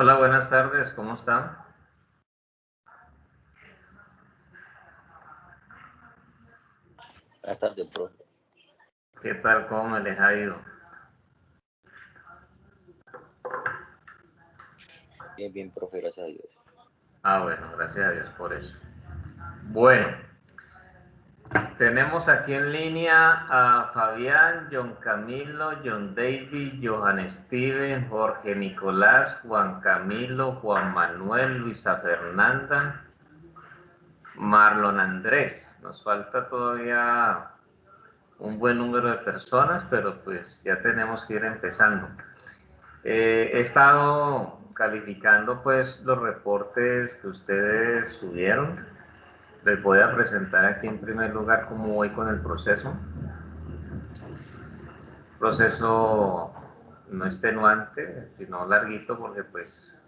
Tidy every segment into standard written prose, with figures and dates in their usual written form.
Hola, buenas tardes, ¿cómo están? Buenas tardes, profe. ¿Qué tal? ¿Cómo me les ha ido? Bien, bien, profe, gracias a Dios. Bueno, gracias a Dios por eso. Bueno, tenemos aquí en línea a Fabián, John Camilo, John David, Johan Steven, Jorge Nicolás, Juan Camilo, Juan Manuel, Luisa Fernanda, Marlon Andrés. Nos falta todavía un buen número de personas, pero pues ya tenemos que ir empezando. He estado calificando pues los reportes que ustedes subieron. Les voy a presentar aquí en primer lugar cómo voy con el proceso. Proceso no extenuante, sino larguito, porque pues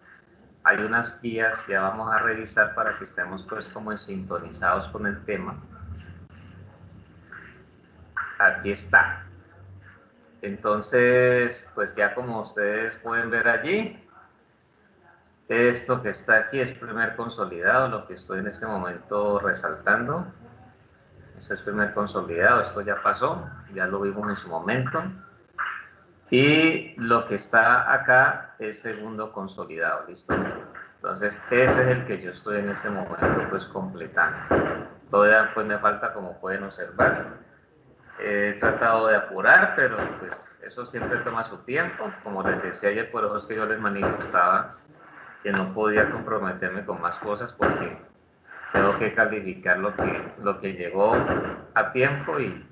hay unas guías que ya vamos a revisar para que estemos pues como sintonizados con el tema. Aquí está. Entonces, pues ya como ustedes pueden ver allí, esto que está aquí es primer consolidado, lo que estoy en este momento resaltando. Este es primer consolidado, esto ya pasó, ya lo vimos en su momento. Y lo que está acá es segundo consolidado, ¿listo? Entonces, ese es el que yo estoy en este momento pues completando. Todavía pues me falta, como pueden observar. He tratado de apurar, pero pues eso siempre toma su tiempo. Como les decía ayer, por eso es que yo les manifestaba que no podía comprometerme con más cosas porque tengo que calificar lo que llegó a tiempo y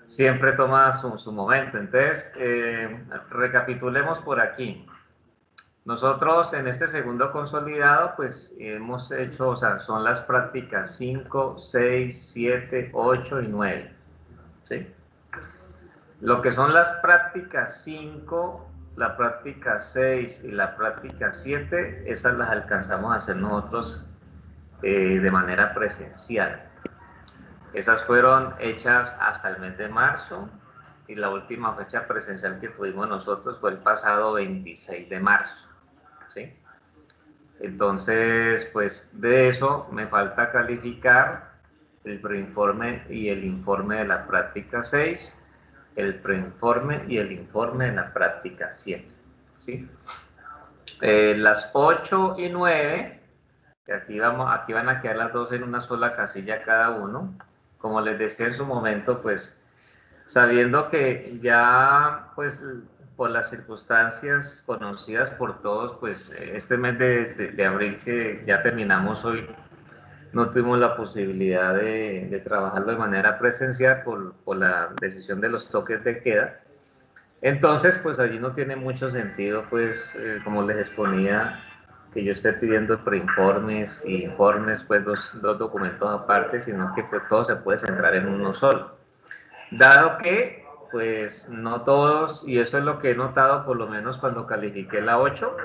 siempre toma su momento. Entonces, recapitulemos por aquí. Nosotros en este segundo consolidado, pues hemos hecho, o sea, son las prácticas 5, 6, 7, 8 y 9. ¿Sí? Lo que son las prácticas 5, la práctica 6 y la práctica 7, esas las alcanzamos a hacer nosotros de manera presencial. Esas fueron hechas hasta el mes de marzo y la última fecha presencial que tuvimos nosotros fue el pasado 26 de marzo. ¿Sí? Entonces, pues de eso me falta calificar el preinforme y el informe de la práctica 6, el preinforme y el informe de la práctica 7. ¿Sí? Las 8 y 9, que aquí van a quedar las dos en una sola casilla cada uno. Como les decía en su momento, pues sabiendo que ya, pues por las circunstancias conocidas por todos, pues este mes de abril que ya terminamos hoy, no tuvimos la posibilidad de trabajarlo de manera presencial por la decisión de los toques de queda. Entonces, pues allí no tiene mucho sentido, pues, como les exponía, que yo esté pidiendo preinformes y informes, pues dos documentos aparte, sino que pues todo se puede centrar en uno solo. Dado que, pues, no todos, y eso es lo que he notado por lo menos cuando califiqué la 8,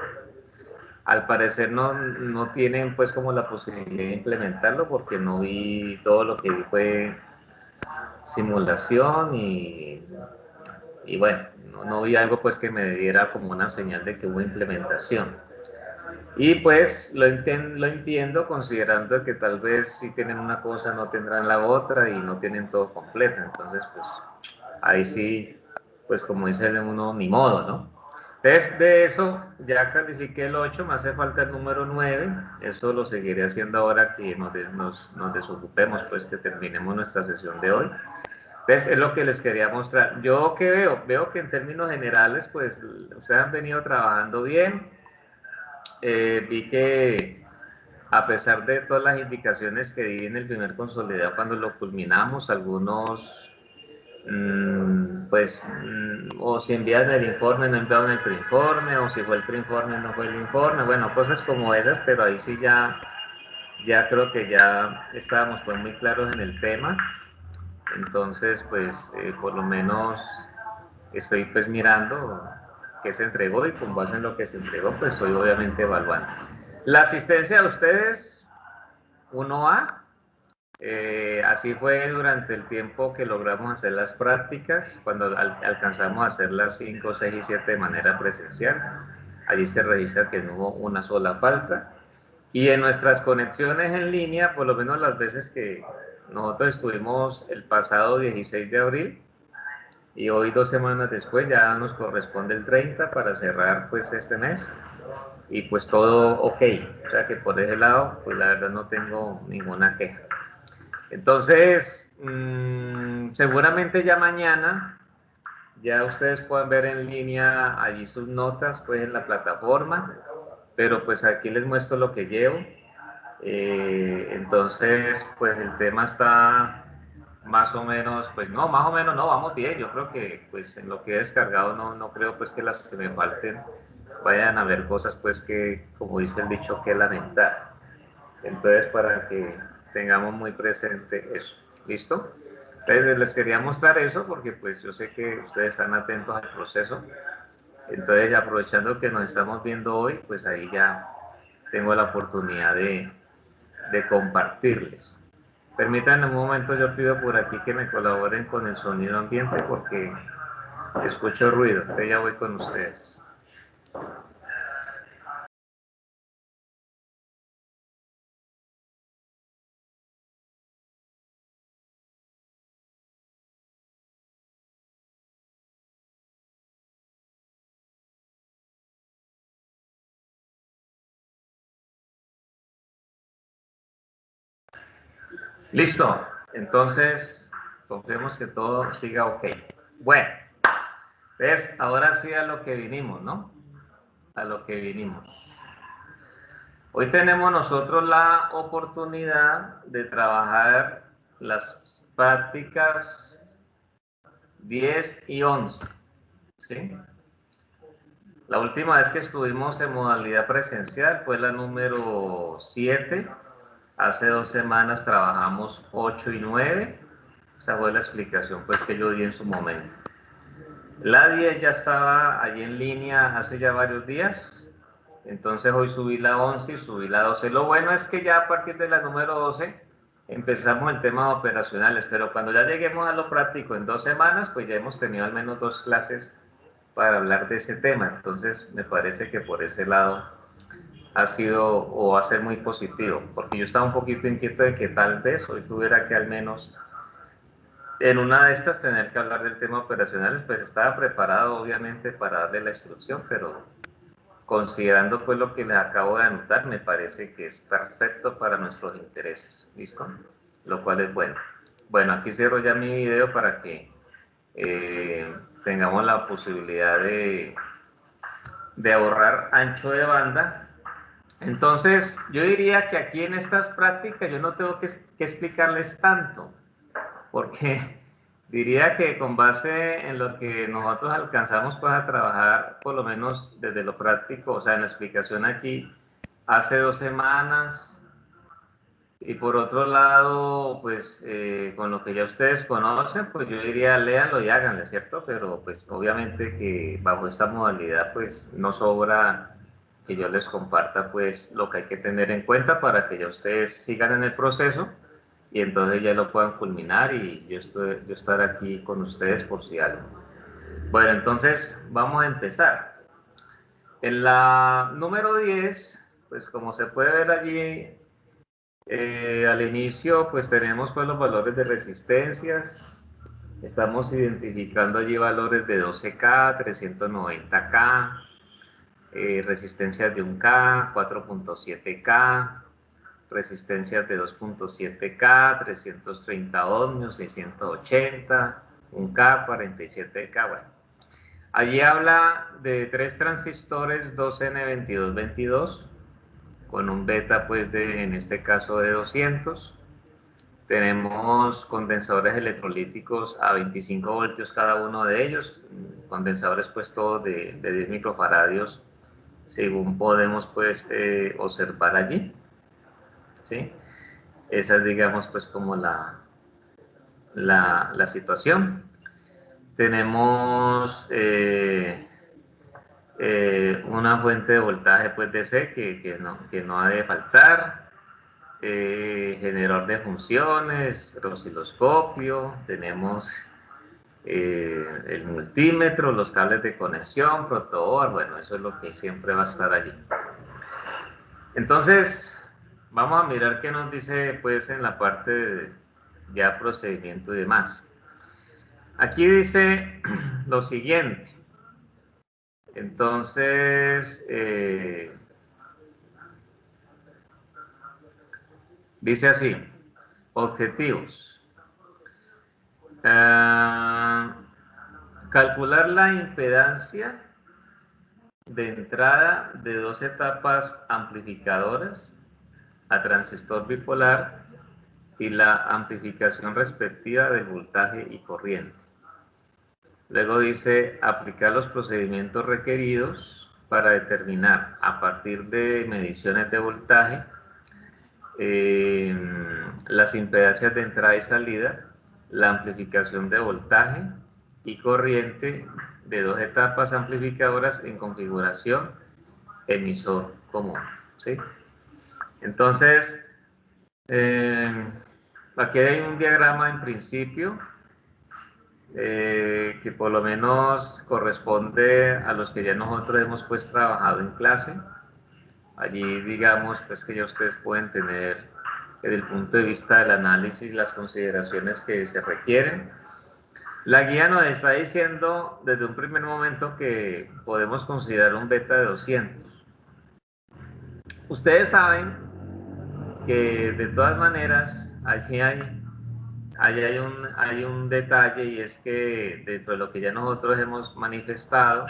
al parecer no tienen pues como la posibilidad de implementarlo porque no vi, todo lo que vi fue simulación y bueno, no vi algo pues que me diera como una señal de que hubo implementación. Y pues lo entiendo considerando que tal vez si tienen una cosa no tendrán la otra y no tienen todo completo. Entonces pues ahí sí, pues como dice uno, ni modo, ¿no? Entonces de eso ya califiqué el 8, me hace falta el número 9. Eso lo seguiré haciendo ahora que nos desocupemos, pues que terminemos nuestra sesión de hoy. Entonces, es lo que les quería mostrar. Yo que veo que en términos generales, pues, ustedes han venido trabajando bien. Vi que a pesar de todas las indicaciones que di en el primer consolidado cuando lo culminamos, algunos, o si envían el informe, no enviaron el preinforme, o si fue el preinforme, no fue el informe. Bueno, cosas como esas, pero ahí sí ya creo que ya estábamos pues muy claros en el tema. Entonces, pues, por lo menos estoy pues mirando qué se entregó y con base en lo que se entregó, pues estoy obviamente evaluando. La asistencia a ustedes, 1A, así fue durante el tiempo que logramos hacer las prácticas, cuando alcanzamos a hacer las 5, 6 y 7 de manera presencial. allí se registra que no hubo una sola falta. Y en nuestras conexiones en línea, por lo menos las veces que nosotros estuvimos el pasado 16 de abril, y hoy 2 semanas después ya nos corresponde el 30 para cerrar pues este mes, y pues todo ok, o sea que por ese lado pues la verdad no tengo ninguna queja. Entonces seguramente ya mañana ya ustedes puedan ver en línea allí sus notas pues en la plataforma, pero pues aquí les muestro lo que llevo. Entonces pues el tema está más o menos, pues no, más o menos no, vamos bien. Yo creo que pues en lo que he descargado no creo pues que las que me falten vayan a haber cosas pues que, como dice el dicho, que lamentar. Entonces para que tengamos muy presente eso. ¿Listo? Entonces les quería mostrar eso porque pues yo sé que ustedes están atentos al proceso. Entonces aprovechando que nos estamos viendo hoy, pues ahí ya tengo la oportunidad de compartirles. Permítanme un momento, yo pido por aquí que me colaboren con el sonido ambiente porque escucho ruido. Entonces ya voy con ustedes. Listo. Entonces, confiemos que todo siga ok. Bueno, entonces ahora sí a lo que vinimos, ¿no? A lo que vinimos. Hoy tenemos nosotros la oportunidad de trabajar las prácticas 10 y 11, ¿sí? La última vez que estuvimos en modalidad presencial fue la número 7. Hace 2 semanas trabajamos 8 y 9. Esa fue la explicación pues, que yo di en su momento. La 10 ya estaba allí en línea hace ya varios días. Entonces hoy subí la 11 y subí la 12. Lo bueno es que ya a partir de la número 12 empezamos el tema de operacionales, pero cuando ya lleguemos a lo práctico en 2 semanas, pues ya hemos tenido al menos 2 clases para hablar de ese tema. Entonces me parece que por ese lado ha sido o va a ser muy positivo, porque yo estaba un poquito inquieto de que tal vez hoy tuviera que al menos en una de estas tener que hablar del tema operacionales. Pues estaba preparado obviamente para darle la instrucción, pero considerando pues lo que les acabo de anotar, me parece que es perfecto para nuestros intereses. ¿Listo? Lo cual es bueno. Bueno, aquí cierro ya mi video para que tengamos la posibilidad de ahorrar ancho de banda. Entonces, yo diría que aquí en estas prácticas yo no tengo que explicarles tanto, porque diría que con base en lo que nosotros alcanzamos pues, a trabajar, por lo menos desde lo práctico, o sea, en la explicación aquí, hace 2 semanas, y por otro lado, pues con lo que ya ustedes conocen, pues yo diría léanlo y háganle, ¿cierto? Pero pues obviamente que bajo esta modalidad pues no sobra que yo les comparta pues lo que hay que tener en cuenta para que ya ustedes sigan en el proceso y entonces ya lo puedan culminar y yo estar aquí con ustedes por si algo. Bueno, entonces vamos a empezar. En la número 10, pues como se puede ver allí al inicio, pues tenemos pues los valores de resistencias. Estamos identificando allí valores de 12K, 390K, resistencias de 1K, 4.7K, resistencias de 2.7K, 330 ohmios, 680, 1K, 47K. Bueno, allí habla de 3 transistores 2N2222 con un beta pues en este caso de 200. Tenemos condensadores electrolíticos a 25 voltios cada uno de ellos, condensadores pues todos de 10 microfaradios, según podemos pues observar allí, ¿sí? Esa es digamos pues como la situación. Tenemos una fuente de voltaje pues DC que no ha de faltar. Generador de funciones, osciloscopio, tenemos el multímetro, los cables de conexión, protoboard, bueno, eso es lo que siempre va a estar allí. Entonces, vamos a mirar qué nos dice pues en la parte de ya procedimiento y demás. Aquí dice lo siguiente. Entonces, dice así, objetivos. Calcular la impedancia de entrada de dos etapas amplificadoras a transistor bipolar y la amplificación respectiva del voltaje y corriente. Luego dice aplicar los procedimientos requeridos para determinar a partir de mediciones de voltaje las impedancias de entrada y salida, la amplificación de voltaje y corriente de dos etapas amplificadoras en configuración emisor común, ¿sí? Entonces, aquí hay un diagrama en principio que por lo menos corresponde a los que ya nosotros hemos pues trabajado en clase. Allí digamos pues que ya ustedes pueden tener desde el punto de vista del análisis las consideraciones que se requieren. La guía nos está diciendo desde un primer momento que podemos considerar un beta de 200. Ustedes saben que de todas maneras allí hay un detalle, y es que dentro de lo que ya nosotros hemos manifestado,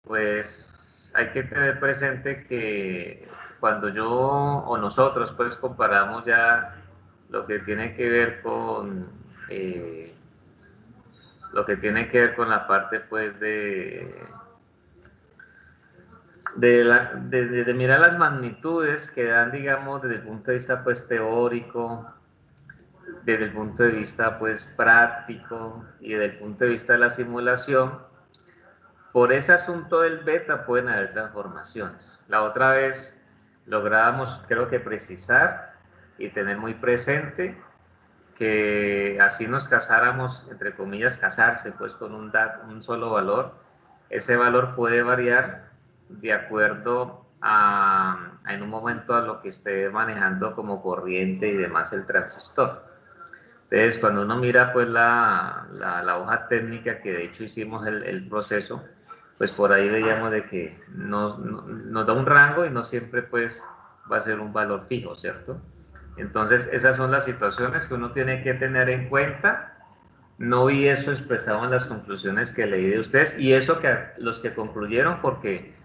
pues hay que tener presente que cuando yo o nosotros pues comparamos ya lo que tiene que ver con la parte pues de mirar las magnitudes que dan, digamos, desde el punto de vista pues teórico, desde el punto de vista pues práctico y desde el punto de vista de la simulación. Por ese asunto del beta pueden haber transformaciones. La otra vez lográbamos, creo que, precisar y tener muy presente que así nos casáramos, entre comillas, casarse pues con un solo valor, ese valor puede variar de acuerdo en un momento a lo que esté manejando como corriente y demás el transistor. Entonces, cuando uno mira pues la hoja técnica, que de hecho hicimos el proceso, pues por ahí veíamos de que nos da un rango y no siempre pues va a ser un valor fijo, ¿cierto? Entonces, esas son las situaciones que uno tiene que tener en cuenta. No vi eso expresado en las conclusiones que leí de ustedes, y eso que los que concluyeron, porque,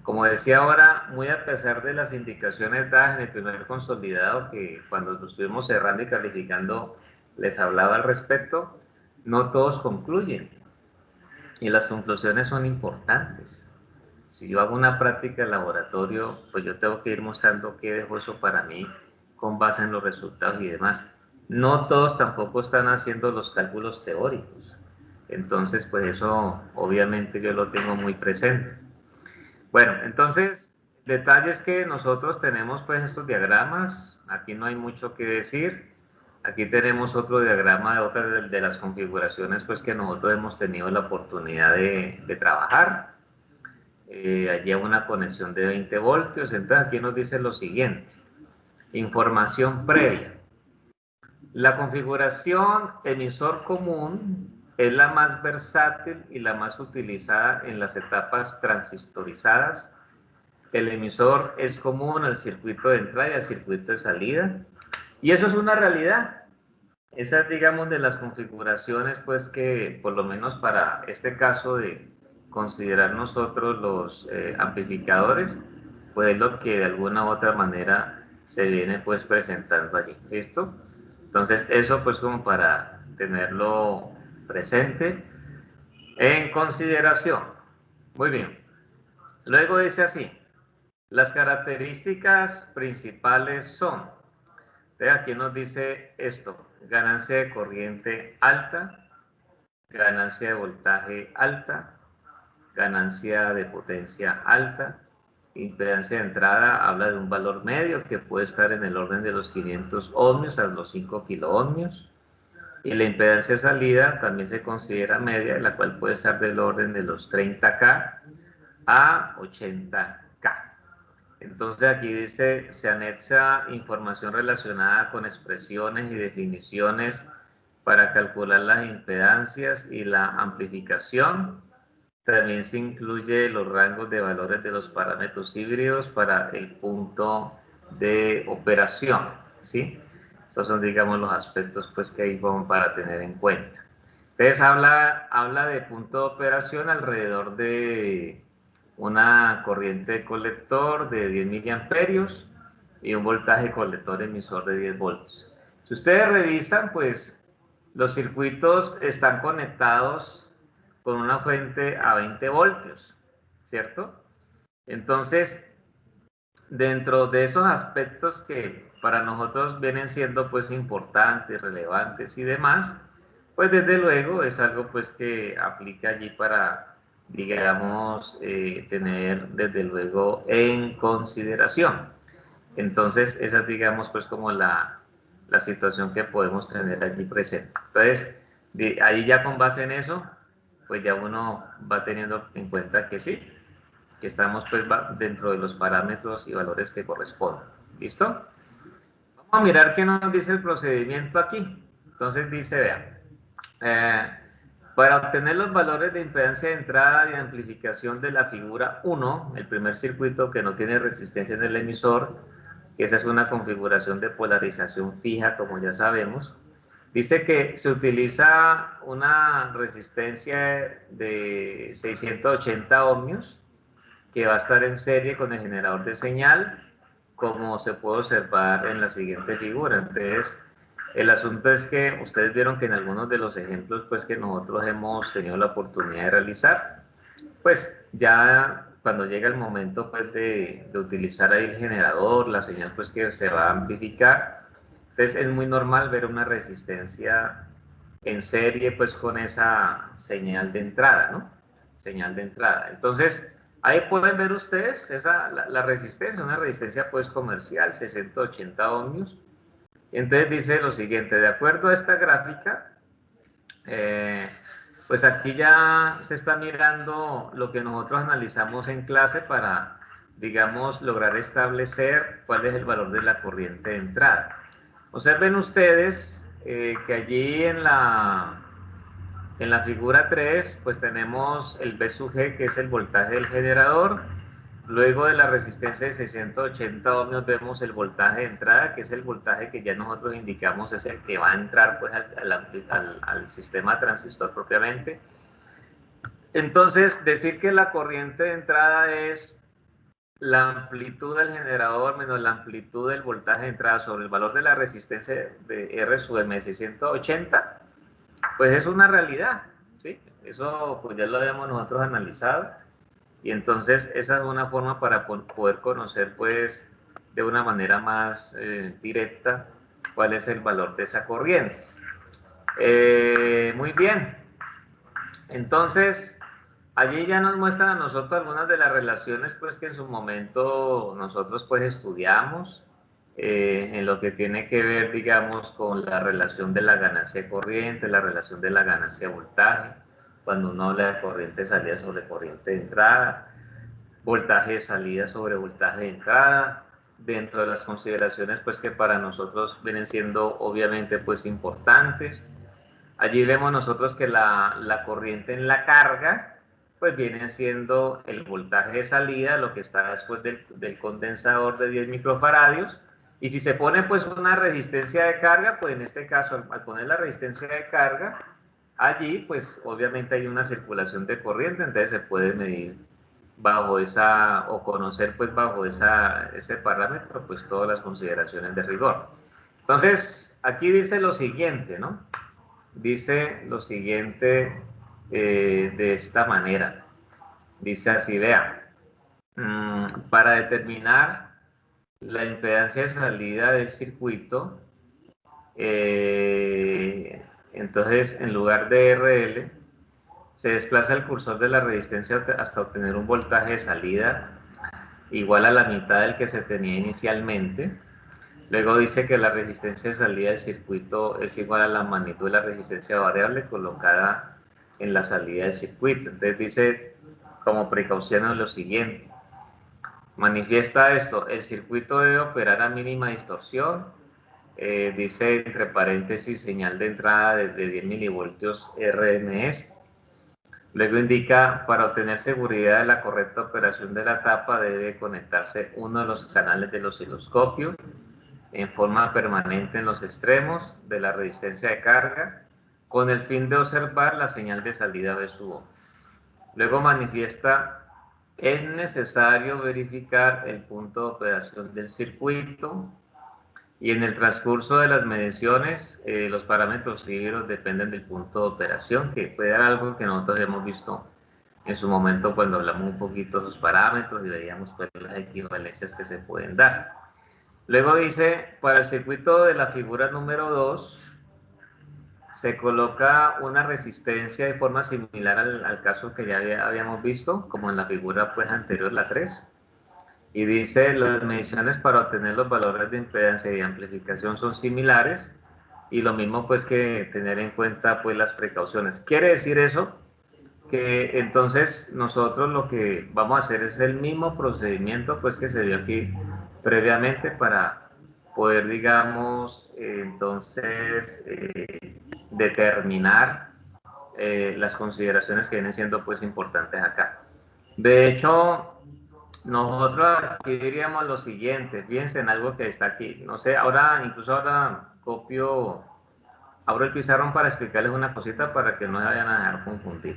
como decía ahora, muy a pesar de las indicaciones dadas en el primer consolidado, que cuando lo estuvimos cerrando y calificando les hablaba al respecto, no todos concluyen, y las conclusiones son importantes. Si yo hago una práctica de laboratorio, pues yo tengo que ir mostrando qué dejó eso para mí con base en los resultados y demás. No todos tampoco están haciendo los cálculos teóricos. Entonces, pues eso obviamente yo lo tengo muy presente. Bueno, entonces, detalles que nosotros tenemos pues estos diagramas. Aquí no hay mucho que decir. Aquí tenemos otro diagrama de otras de las configuraciones pues que nosotros hemos tenido la oportunidad de trabajar. Allí hay una conexión de 20 voltios. Entonces aquí nos dice lo siguiente: información previa. La configuración emisor común es la más versátil y la más utilizada en las etapas transistorizadas. El emisor es común al circuito de entrada y al circuito de salida, y eso es una realidad. Esas, digamos, de las configuraciones pues que por lo menos para este caso de considerar nosotros los amplificadores, pues lo que de alguna u otra manera se viene pues presentando allí. ¿Listo? Entonces eso pues como para tenerlo presente en consideración. Muy bien. Luego dice así: las características principales son, aquí nos dice esto: ganancia de corriente alta, ganancia de voltaje alta, ganancia de potencia alta, impedancia de entrada, habla de un valor medio que puede estar en el orden de los 500 ohmios a los 5 kiloohmios, Y la impedancia de salida también se considera media, la cual puede estar del orden de los 30K a 80K. Entonces aquí dice, se anexa información relacionada con expresiones y definiciones para calcular las impedancias y la amplificación. También se incluye los rangos de valores de los parámetros híbridos para el punto de operación, ¿sí? Esos son, digamos, los aspectos pues, que hay para tener en cuenta. Entonces habla de punto de operación alrededor de una corriente de colector de 10 miliamperios y un voltaje colector emisor de 10 voltios. Si ustedes revisan, pues los circuitos están conectados con una fuente a 20 voltios, ¿cierto? Entonces, dentro de esos aspectos que para nosotros vienen siendo pues importantes, relevantes y demás, pues desde luego es algo pues que aplica allí para, digamos, tener desde luego en consideración. Entonces, esa es, digamos, pues como la situación que podemos tener allí presente. Entonces, ahí ya con base en eso, pues ya uno va teniendo en cuenta que sí, que estamos pues dentro de los parámetros y valores que corresponden. ¿Listo? Vamos a mirar qué nos dice el procedimiento aquí. Entonces dice, vean, para obtener los valores de impedancia de entrada y amplificación de la figura 1, el primer circuito que no tiene resistencia en el emisor, que esa es una configuración de polarización fija, como ya sabemos, dice que se utiliza una resistencia de 680 ohmios, que va a estar en serie con el generador de señal, como se puede observar en la siguiente figura. Entonces, el asunto es que ustedes vieron que en algunos de los ejemplos pues, que nosotros hemos tenido la oportunidad de realizar, pues ya cuando llega el momento pues, de utilizar ahí el generador, la señal pues, que se va a amplificar, entonces es muy normal ver una resistencia en serie pues con esa señal de entrada, ¿no? Señal de entrada. Entonces, ahí pueden ver ustedes la resistencia, una resistencia pues comercial, 680 ohmios. Entonces dice lo siguiente, de acuerdo a esta gráfica, pues aquí ya se está mirando lo que nosotros analizamos en clase para, digamos, lograr establecer cuál es el valor de la corriente de entrada. Observen ustedes que allí en la figura 3, pues tenemos el B sub G, que es el voltaje del generador. Luego de la resistencia de 680 ohmios vemos el voltaje de entrada, que es el voltaje que ya nosotros indicamos es el que va a entrar pues, al sistema transistor propiamente. Entonces, decir que la corriente de entrada es la amplitud del generador menos la amplitud del voltaje de entrada sobre el valor de la resistencia de R sub M 680, pues es una realidad, ¿sí? Eso pues ya lo habíamos nosotros analizado y entonces esa es una forma para poder conocer pues de una manera más directa cuál es el valor de esa corriente. Muy bien, entonces allí ya nos muestran a nosotros algunas de las relaciones pues que en su momento nosotros pues estudiamos en lo que tiene que ver, digamos, con la relación de la ganancia de corriente, la relación de la ganancia de voltaje, cuando uno habla de corriente de salida sobre corriente de entrada, voltaje de salida sobre voltaje de entrada, dentro de las consideraciones pues que para nosotros vienen siendo obviamente pues importantes. Allí vemos nosotros que la corriente en la carga pues viene siendo el voltaje de salida, lo que está después del condensador de 10 microfaradios. Y si se pone pues una resistencia de carga, pues en este caso al poner la resistencia de carga, allí pues obviamente hay una circulación de corriente, entonces se puede medir bajo esa, o conocer pues bajo ese parámetro pues todas las consideraciones de rigor. Entonces aquí dice lo siguiente, ¿no? Dice lo siguiente de esta manera. Dice así, vean, para determinar la impedancia de salida del circuito, entonces en lugar de RL, se desplaza el cursor de la resistencia hasta obtener un voltaje de salida igual a la mitad del que se tenía inicialmente. Luego dice que la resistencia de salida del circuito es igual a la magnitud de la resistencia variable colocada en la salida del circuito. Entonces dice como precaución lo siguiente. Manifiesta esto, el circuito debe operar a mínima distorsión. Dice entre paréntesis señal de entrada desde 10 milivoltios RMS. Luego indica, para obtener seguridad de la correcta operación de la tapa debe conectarse uno de los canales del osciloscopio en forma permanente en los extremos de la resistencia de carga con el fin de observar la señal de salida de su O. Luego manifiesta, es necesario verificar el punto de operación del circuito y en el transcurso de las mediciones los parámetros híbridos dependen del punto de operación, que puede dar algo que nosotros hemos visto en su momento cuando hablamos un poquito de los parámetros y veíamos pues, las equivalencias que se pueden dar. Luego dice, para el circuito de la figura número 2, se coloca una resistencia de forma similar al caso que ya habíamos visto, como en la figura pues, anterior, la 3. Y dice, las mediciones para obtener los valores de impedancia y de amplificación son similares, y lo mismo pues que tener en cuenta pues las precauciones. Quiere decir eso, que entonces nosotros lo que vamos a hacer es el mismo procedimiento pues que se vio aquí previamente para poder, digamos, entonces determinar las consideraciones que vienen siendo pues importantes acá. De hecho, nosotros aquí diríamos lo siguiente, fíjense en algo que está aquí, no sé, incluso ahora abro el pizarrón para explicarles una cosita para que no se vayan a dejar confundir.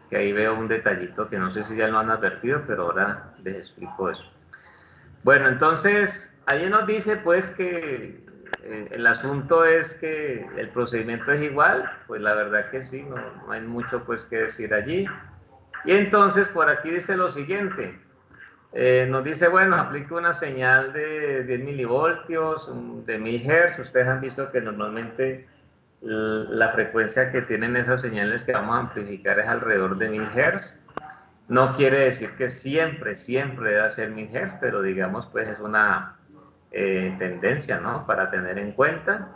Que ahí veo un detallito que no sé si ya lo han advertido, pero ahora les explico eso. Bueno, entonces, ahí nos dice pues que el asunto es que el procedimiento es igual, pues la verdad que sí, no hay mucho pues que decir allí. Y entonces por aquí dice lo siguiente, nos dice, bueno, aplique una señal de 10 milivoltios, de 1000 Hz, ustedes han visto que normalmente la frecuencia que tienen esas señales que vamos a amplificar es alrededor de 1000 Hz. No quiere decir que siempre debe ser 1000 Hz, pero digamos, pues es una tendencia, ¿no? Para tener en cuenta.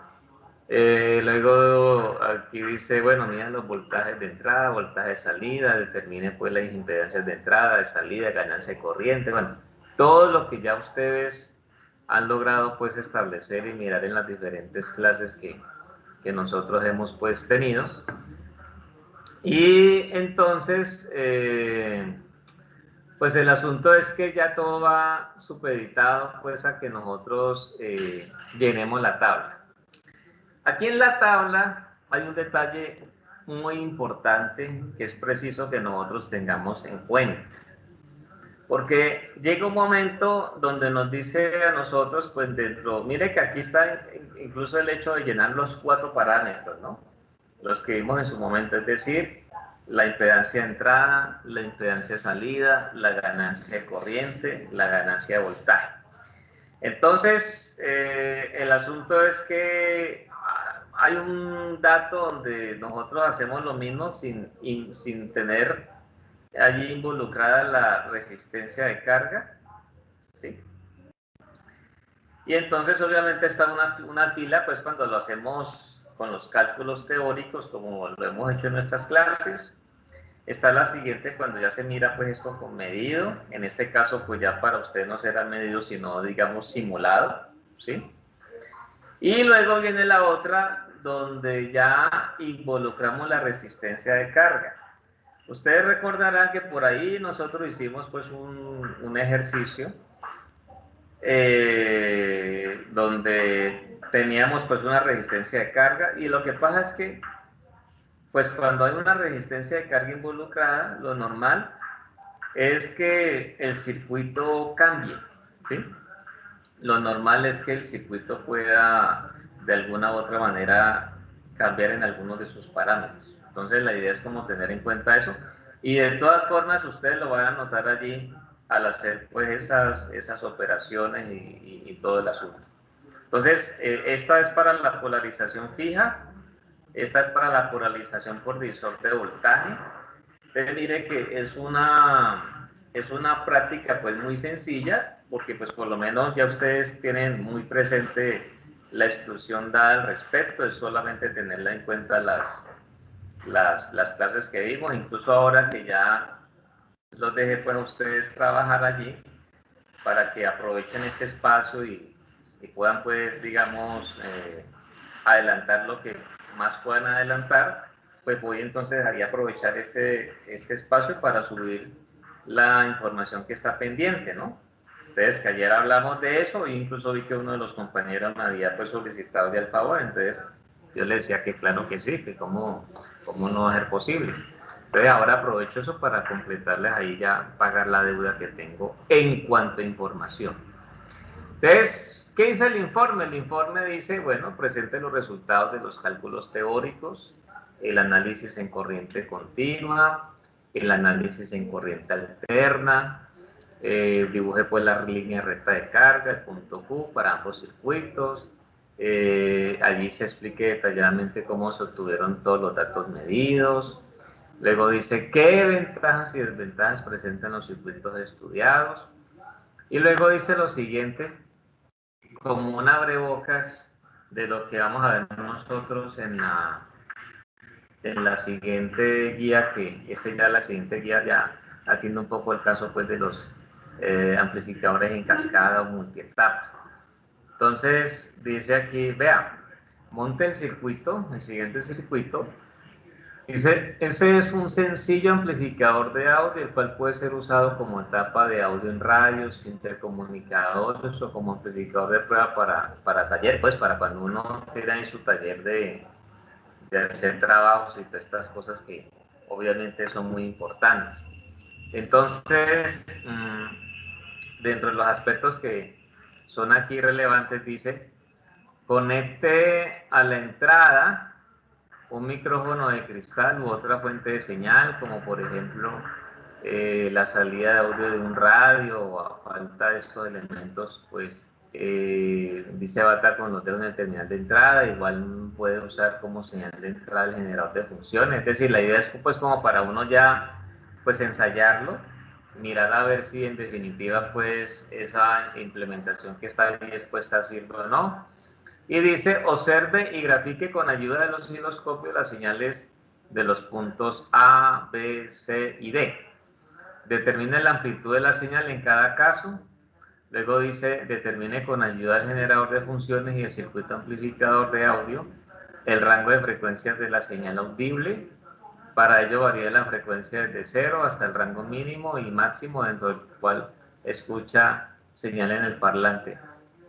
Luego aquí dice, bueno, mira los voltajes de entrada, voltaje de salida, determine pues las impedancias de entrada, de salida, ganancia de corriente, bueno, todo lo que ya ustedes han logrado pues establecer y mirar en las diferentes clases que nosotros hemos pues tenido. Y entonces, pues el asunto es que ya todo va supeditado pues a que nosotros llenemos la tabla. Aquí en la tabla hay un detalle muy importante que es preciso que nosotros tengamos en cuenta. Porque llega un momento donde nos dice a nosotros, pues dentro, mire que aquí está incluso el hecho de llenar los 4 parámetros, ¿no? Los que vimos en su momento, es decir, la impedancia de entrada, la impedancia de salida, la ganancia de corriente, la ganancia de voltaje. Entonces, el asunto es que hay un dato donde nosotros hacemos lo mismo sin tener allí involucrada la resistencia de carga, ¿sí? Y entonces obviamente está una fila, pues cuando lo hacemos con los cálculos teóricos, como lo hemos hecho en nuestras clases, está la siguiente cuando ya se mira pues esto con medido, en este caso pues ya para usted no será medido sino digamos simulado, ¿sí? Y luego viene la otra donde ya involucramos la resistencia de carga. Ustedes recordarán que por ahí nosotros hicimos pues un ejercicio donde teníamos pues una resistencia de carga y lo que pasa es que pues cuando hay una resistencia de carga involucrada, lo normal es que el circuito cambie, ¿sí? Lo normal es que el circuito pueda de alguna u otra manera cambiar en algunos de sus parámetros. Entonces la idea es como tener en cuenta eso. Y de todas formas ustedes lo van a notar allí al hacer pues esas operaciones y todo el asunto. Entonces, esta es para la polarización fija, esta es para la polarización por divisor de voltaje. Entonces mire que es una práctica pues muy sencilla porque pues por lo menos ya ustedes tienen muy presente la instrucción dada al respecto, es solamente tenerla en cuenta las clases que vimos, incluso ahora que ya los dejé pues a ustedes trabajar allí, para que aprovechen este espacio y puedan pues digamos adelantar lo que más puedan adelantar, pues voy entonces a aprovechar este espacio para subir la información que está pendiente, ¿no? Entonces, que ayer hablamos de eso e incluso vi que uno de los compañeros me había pues solicitado ya el favor, entonces yo le decía que claro que sí, que cómo no va a ser posible. Entonces ahora aprovecho eso para completarles ahí ya, pagar la deuda que tengo en cuanto a información. Entonces, ¿qué dice el informe? El informe dice, bueno, presente los resultados de los cálculos teóricos, el análisis en corriente continua, el análisis en corriente alterna, dibuje pues la línea recta de carga, el punto Q para ambos circuitos, allí se explique detalladamente cómo se obtuvieron todos los datos medidos, luego dice qué ventajas y desventajas presentan los circuitos estudiados, y luego dice lo siguiente, como un abrebocas de lo que vamos a ver nosotros en la siguiente guía, la siguiente guía ya atiende un poco el caso pues de los amplificadores en cascada o multietapa. Entonces dice aquí, vea, monte el circuito, el siguiente circuito. Ese es un sencillo amplificador de audio, el cual puede ser usado como etapa de audio en radios, intercomunicadores o como amplificador de prueba para taller, pues para cuando uno quiera en su taller de hacer trabajos y todas estas cosas que obviamente son muy importantes. Entonces, dentro de los aspectos que son aquí relevantes, dice, conecte a la entrada un micrófono de cristal u otra fuente de señal, como por ejemplo la salida de audio de un radio, o a falta de estos elementos, pues dice bata con los dedos en el terminal de entrada, igual puede usar como señal de entrada el generador de funciones, es decir, la idea es pues como para uno ya pues ensayarlo, mirar a ver si en definitiva pues esa implementación que está ahí expuesta sirve o no. Y dice, observe y grafique con ayuda de los osciloscopios las señales de los puntos A, B, C y D. Determine la amplitud de la señal en cada caso. Luego dice, determine con ayuda del generador de funciones y el circuito amplificador de audio el rango de frecuencias de la señal audible. Para ello varía la frecuencia desde 0 hasta el rango mínimo y máximo dentro del cual escucha señal en el parlante.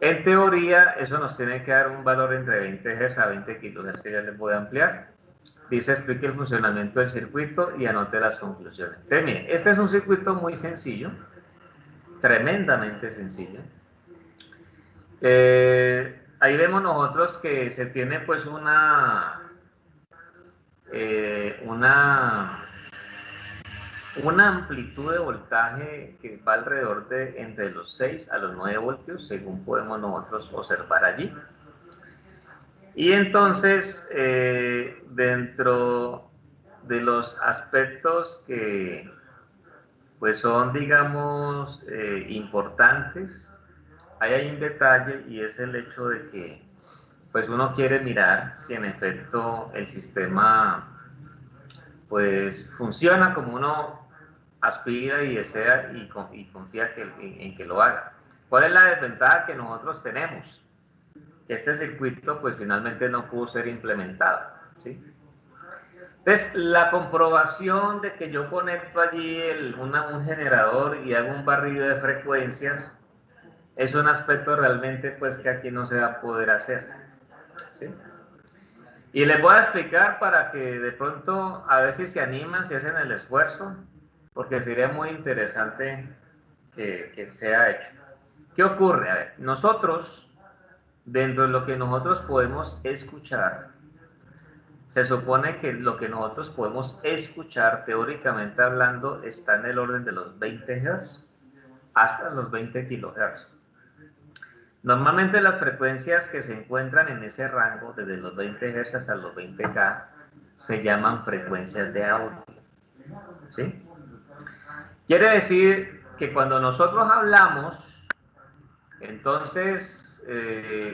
En teoría, eso nos tiene que dar un valor entre 20 Hz a 20 kHz, que ya les voy a ampliar. Dice, explique el funcionamiento del circuito y anote las conclusiones. Entonces, miren, este es un circuito muy sencillo, tremendamente sencillo. Ahí vemos nosotros que se tiene pues una amplitud de voltaje que va alrededor de entre los 6 a los 9 voltios, según podemos nosotros observar allí. Y entonces, dentro de los aspectos que pues son, digamos, importantes, hay un detalle y es el hecho de que pues uno quiere mirar si en efecto el sistema pues funciona como uno aspira y desea y confía en que lo haga. ¿Cuál es la desventaja que nosotros tenemos? Este circuito pues finalmente no pudo ser implementado, ¿sí? Entonces, la comprobación de que yo conecto allí un generador y hago un barrido de frecuencias es un aspecto realmente pues que aquí no se va a poder hacer, ¿sí? Y les voy a explicar para que de pronto a ver si se animan, si hacen el esfuerzo, porque sería muy interesante que sea hecho. ¿Qué ocurre? A ver, nosotros, dentro de lo que nosotros podemos escuchar, se supone que lo que nosotros podemos escuchar, teóricamente hablando, está en el orden de los 20 Hz hasta los 20 kHz. Normalmente las frecuencias que se encuentran en ese rango, desde los 20 Hz hasta los 20K, se llaman frecuencias de audio, ¿sí? Quiere decir que cuando nosotros hablamos, Entonces,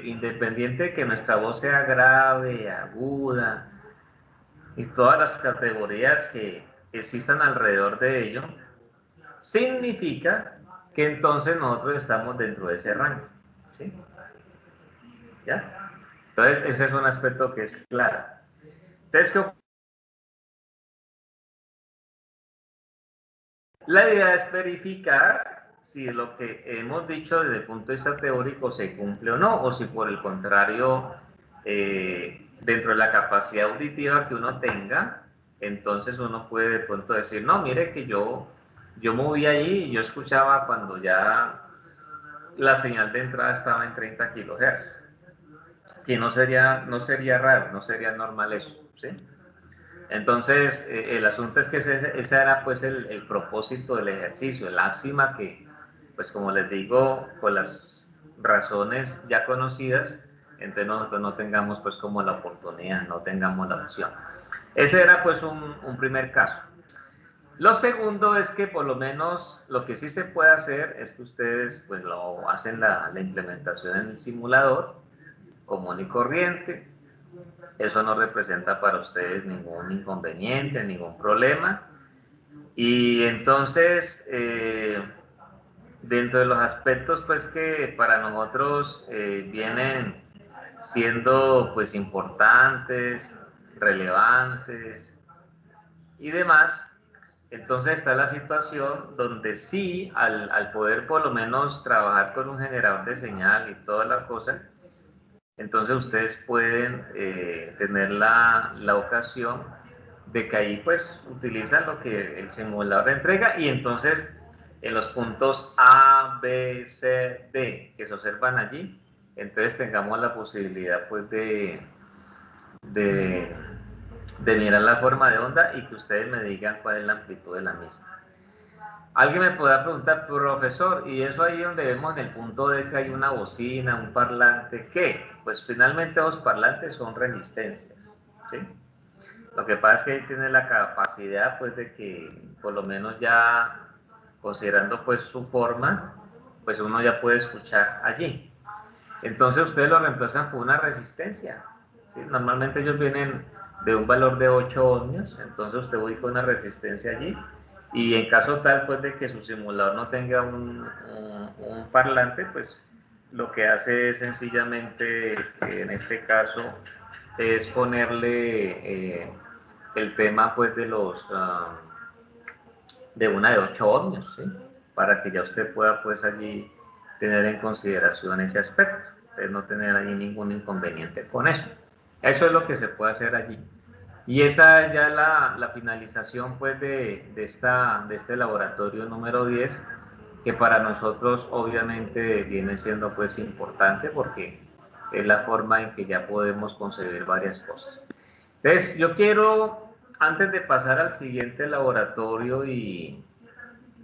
independiente de que nuestra voz sea grave, aguda y todas las categorías que existan alrededor de ello, significa que entonces nosotros estamos dentro de ese rango. ¿Sí? ¿Ya? Entonces, ese es un aspecto que es claro. Entonces, la idea es verificar si lo que hemos dicho desde el punto de vista teórico se cumple o no, o si por el contrario, dentro de la capacidad auditiva que uno tenga, entonces uno puede de pronto decir, no, mire que yo moví ahí y yo escuchaba cuando ya la señal de entrada estaba en 30 kilohertz, que no sería raro, no sería normal eso, ¿sí? Entonces, el asunto es que ese era pues el propósito del ejercicio, el máxima que, pues como les digo, por las razones ya conocidas, entonces nosotros no tengamos pues como la oportunidad, no tengamos la opción. Ese era pues un primer caso. Lo segundo es que por lo menos lo que sí se puede hacer es que ustedes pues lo hacen la implementación en el simulador común y corriente. Eso no representa para ustedes ningún inconveniente, ningún problema. Y entonces, dentro de los aspectos pues que para nosotros vienen siendo pues importantes, relevantes y demás, entonces está la situación donde sí, al poder por lo menos trabajar con un generador de señal y toda la cosa, entonces ustedes pueden tener la ocasión de que ahí pues utilizan lo que el simulador entrega y entonces en los puntos A, B, C, D que se observan allí, entonces tengamos la posibilidad pues de, de mirar la forma de onda y que ustedes me digan cuál es la amplitud de la misma. Alguien me podrá preguntar, profesor, ¿y eso ahí donde vemos en el punto D que hay una bocina, un parlante, qué? Pues finalmente los parlantes son resistencias, ¿sí? Lo que pasa es que ahí tiene la capacidad, pues, de que por lo menos ya, considerando pues su forma, pues uno ya puede escuchar allí. Entonces ustedes lo reemplazan por una resistencia, ¿sí? Normalmente ellos vienen de un valor de 8 ohmios, entonces usted ubica una resistencia allí y en caso tal pues de que su simulador no tenga un parlante, pues lo que hace es sencillamente, en este caso, es ponerle el tema pues de los de una de 8 ohmios, ¿sí? Para que ya usted pueda pues allí tener en consideración ese aspecto, no tener allí ningún inconveniente con eso. Eso es lo que se puede hacer allí. Y esa es ya la finalización pues de este laboratorio número 10, que para nosotros obviamente viene siendo pues importante porque es la forma en que ya podemos concebir varias cosas. Entonces, yo quiero, antes de pasar al siguiente laboratorio y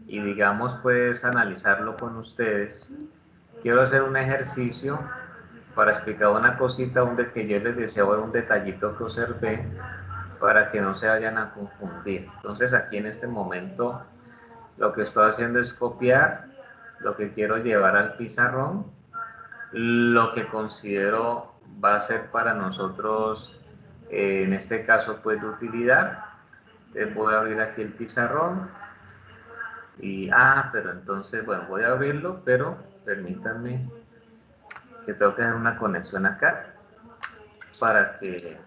digamos pues analizarlo con ustedes, quiero hacer un ejercicio para explicar una cosita donde que yo les decía ahora un detallito que observé para que no se vayan a confundir. Entonces aquí en este momento lo que estoy haciendo es copiar lo que quiero llevar al pizarrón, lo que considero va a ser para nosotros en este caso pues de utilidad. Voy a abrir aquí el pizarrón y pero entonces bueno, voy a abrirlo, pero permítanme que tengo que hacer una conexión acá para que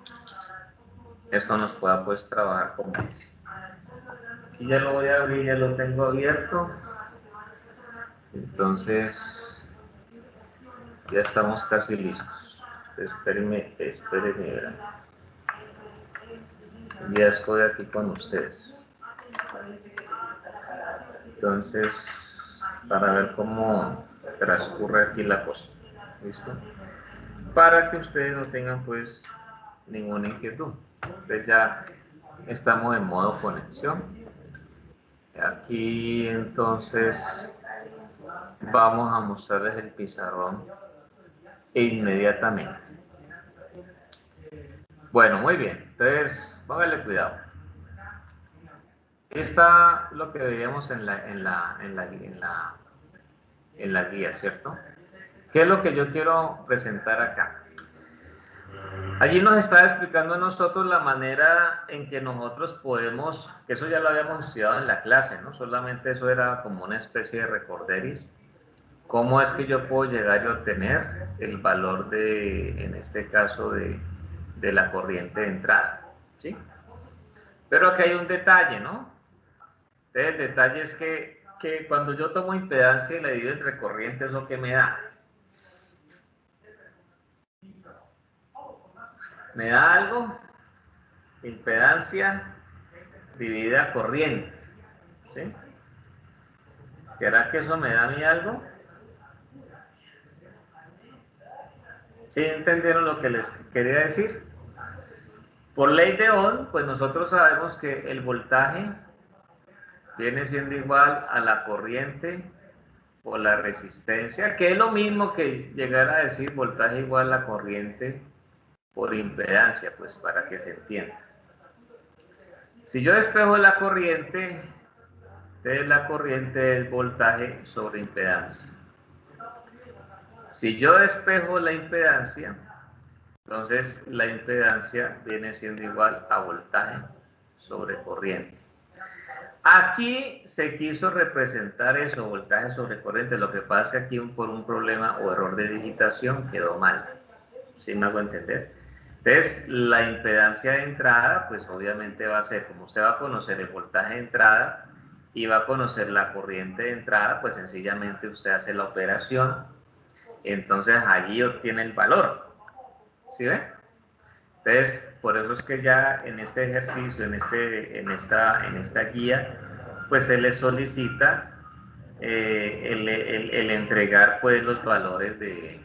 esto nos pueda pues trabajar como es. Aquí ya lo voy a abrir, ya lo tengo abierto, entonces ya estamos casi listos. Espérenme, verán. Ya estoy aquí con ustedes. Entonces, para ver cómo transcurre aquí la cosa. ¿Listo? Para que ustedes no tengan pues ninguna inquietud. Entonces ya estamos en modo conexión. Aquí entonces vamos a mostrarles el pizarrón inmediatamente. Bueno, muy bien. Entonces, póngale cuidado. Aquí está lo que veíamos en la guía, ¿cierto? ¿Qué es lo que yo quiero presentar acá? Allí nos está explicando a nosotros la manera en que nosotros podemos, que eso ya lo habíamos estudiado en la clase, ¿no? Solamente eso era como una especie de recorderis. ¿Cómo es que yo puedo llegar y obtener el valor de, en este caso, de la corriente de entrada? ¿Sí? Pero aquí hay un detalle, ¿no? El detalle es que cuando yo tomo impedancia y le divido entre corriente, ¿eso qué me da? Me da algo, impedancia dividida corriente, ¿sí? ¿Será que eso me da a mí algo? ¿Sí entendieron lo que les quería decir? Por ley de Ohm, pues nosotros sabemos que el voltaje viene siendo igual a la corriente por la resistencia, que es lo mismo que llegar a decir voltaje igual a la corriente por impedancia, pues para que se entienda. Si yo despejo la corriente, entonces la corriente es voltaje sobre impedancia. Si yo despejo la impedancia, entonces la impedancia viene siendo igual a voltaje sobre corriente. Aquí se quiso representar eso, voltaje sobre corriente. Lo que pasa es que aquí por un problema o error de digitación quedó mal. ¿Sí me hago entender? Entonces, la impedancia de entrada, pues obviamente va a ser, como usted va a conocer el voltaje de entrada y va a conocer la corriente de entrada, pues sencillamente usted hace la operación, entonces allí obtiene el valor. ¿Sí ve? Entonces, por eso es que ya en este ejercicio, en esta guía, pues se le solicita el entregar pues los valores de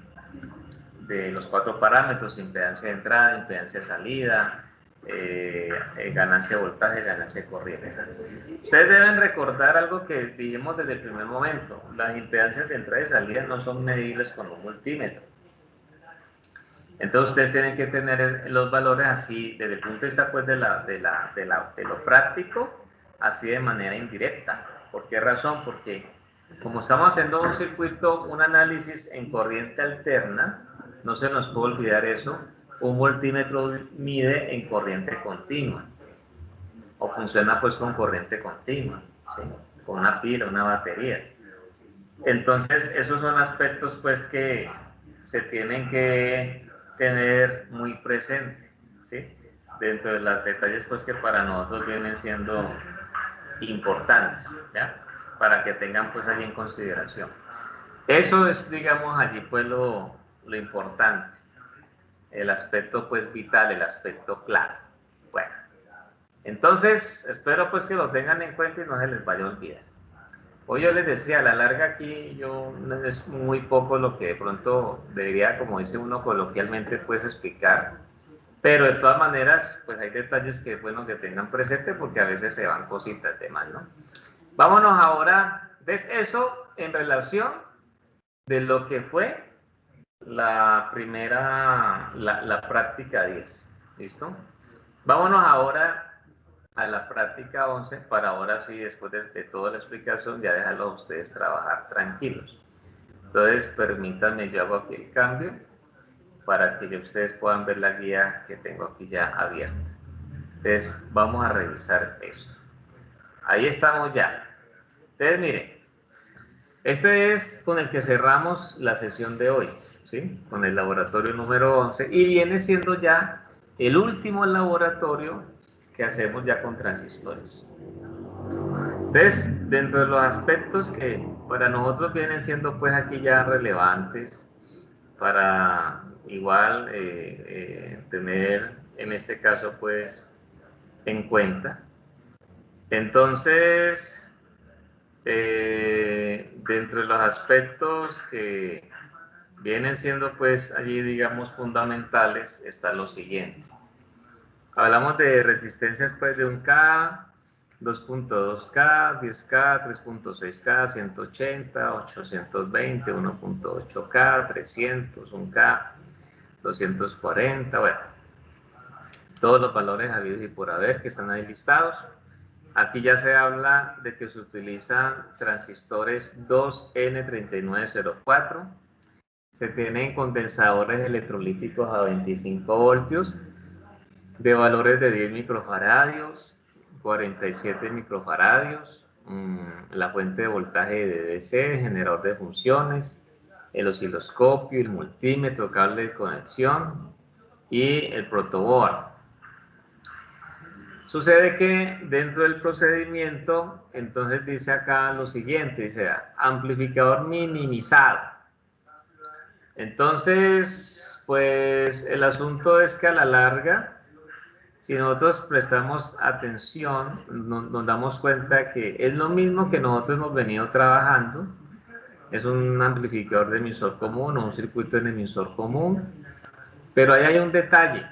los 4 parámetros: impedancia de entrada, impedancia de salida, ganancia de voltaje, ganancia de corriente. Ustedes deben recordar algo que dijimos desde el primer momento: las impedancias de entrada y salida no son medibles con un multímetro. Entonces ustedes tienen que tener los valores así, desde el punto de vista pues, de lo práctico, así de manera indirecta. ¿Por qué razón? Porque como estamos haciendo un circuito, un análisis en corriente alterna, no se nos puede olvidar eso, un voltímetro mide en corriente continua, o funciona pues con corriente continua, ¿sí? Con una pila, una batería. Entonces esos son aspectos pues que se tienen que tener muy presente, ¿sí? Dentro de los detalles pues que para nosotros vienen siendo importantes, ¿ya? Para que tengan pues allí en consideración. Eso es, digamos, allí pues lo importante, el aspecto pues vital, el aspecto clave. Bueno, entonces espero pues que lo tengan en cuenta y no se les vaya a olvidar. Hoy yo les decía, a la larga aquí yo es muy poco lo que de pronto debería, como dice uno coloquialmente, pues explicar, pero de todas maneras, pues hay detalles que es bueno que tengan presente porque a veces se van cositas de mal, ¿no? Vámonos ahora, de eso en relación de lo que fue la primera, la práctica 10, ¿listo? Vámonos ahora a la práctica 11 para ahora sí, después de toda la explicación, ya dejarlo a ustedes trabajar tranquilos. Entonces, permítanme, yo hago aquí el cambio para que ustedes puedan ver la guía que tengo aquí ya abierta. Entonces, vamos a revisar esto. Ahí estamos ya. Entonces, miren, este es con el que cerramos la sesión de hoy, ¿sí? Con el laboratorio número 11 y viene siendo ya el último laboratorio que hacemos ya con transistores. Entonces, dentro de los aspectos que para nosotros vienen siendo pues aquí ya relevantes para igual tener en este caso pues en cuenta. Entonces, dentro de los aspectos que vienen siendo pues allí digamos fundamentales está lo siguiente. Hablamos de resistencias pues de 1K, 2.2K, 10K, 3.6K, 180, 820, 1.8K, 300, 1K, 240, bueno, todos los valores habidos y por haber que están ahí listados. Aquí ya se habla de que se utilizan transistores 2N3904, Se tienen condensadores electrolíticos a 25 voltios de valores de 10 microfaradios, 47 microfaradios, la fuente de voltaje de DC, el generador de funciones, el osciloscopio, el multímetro, cable de conexión y el protoboard. Sucede que dentro del procedimiento, entonces dice acá lo siguiente, dice amplificador minimizado. Entonces, pues el asunto es que a la larga, si nosotros prestamos atención, nos damos cuenta que es lo mismo que nosotros hemos venido trabajando. Es un amplificador de emisor común o un circuito de emisor común, pero ahí hay un detalle.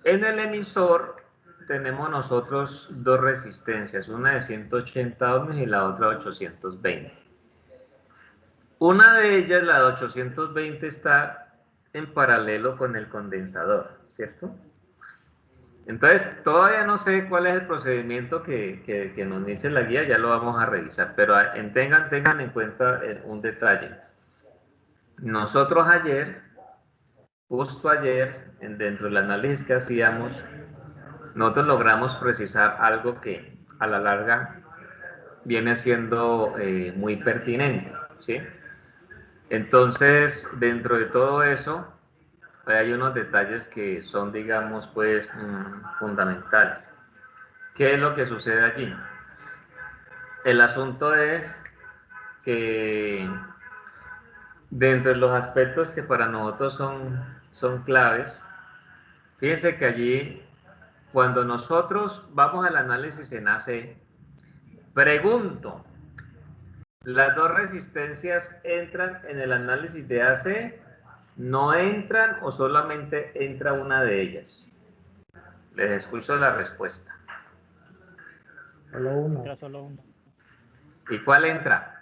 En el emisor tenemos nosotros dos resistencias, una de 180 ohms y la otra de 820. Una de ellas, la de 820, está en paralelo con el condensador, ¿cierto? Entonces, todavía no sé cuál es el procedimiento que nos dice la guía, ya lo vamos a revisar, pero tengan en cuenta un detalle. Nosotros ayer, justo ayer, dentro del análisis que hacíamos, nosotros logramos precisar algo que a la larga viene siendo muy pertinente, ¿sí? Entonces, dentro de todo eso, hay unos detalles que son, digamos, pues, fundamentales. ¿Qué es lo que sucede allí? El asunto es que dentro de los aspectos que para nosotros son claves, fíjense que allí, cuando nosotros vamos al análisis en AC, pregunto, ¿las dos resistencias entran en el análisis de AC? ¿No entran o solamente entra una de ellas? Les escucho la respuesta. Solo uno. Entra solo uno. ¿Y cuál entra?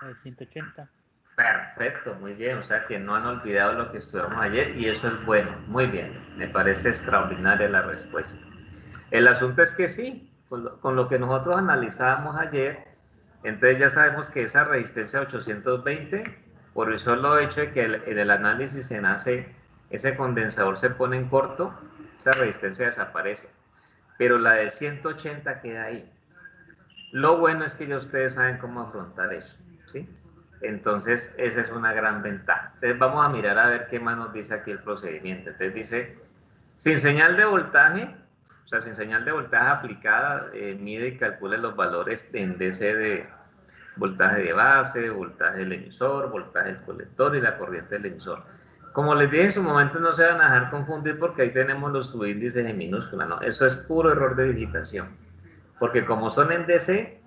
El 180. Perfecto, muy bien. O sea que no han olvidado lo que estudiamos ayer y eso es bueno. Muy bien. Me parece extraordinaria la respuesta. El asunto es que sí, con lo que nosotros analizábamos ayer, entonces ya sabemos que esa resistencia 820, por el solo hecho de que en el análisis en AC ese condensador se pone en corto, esa resistencia desaparece. Pero la de 180 queda ahí. Lo bueno es que ya ustedes saben cómo afrontar eso, ¿sí? Entonces, esa es una gran ventaja. Entonces, vamos a mirar a ver qué más nos dice aquí el procedimiento. Entonces, dice, sin señal de voltaje, o sea, sin señal de voltaje aplicada, mide y calcula los valores en DC de voltaje de base, voltaje del emisor, voltaje del colector y la corriente del emisor. Como les dije en su momento, no se van a dejar confundir porque ahí tenemos los subíndices en minúscula, ¿no? Eso es puro error de digitación. Porque como son en DC,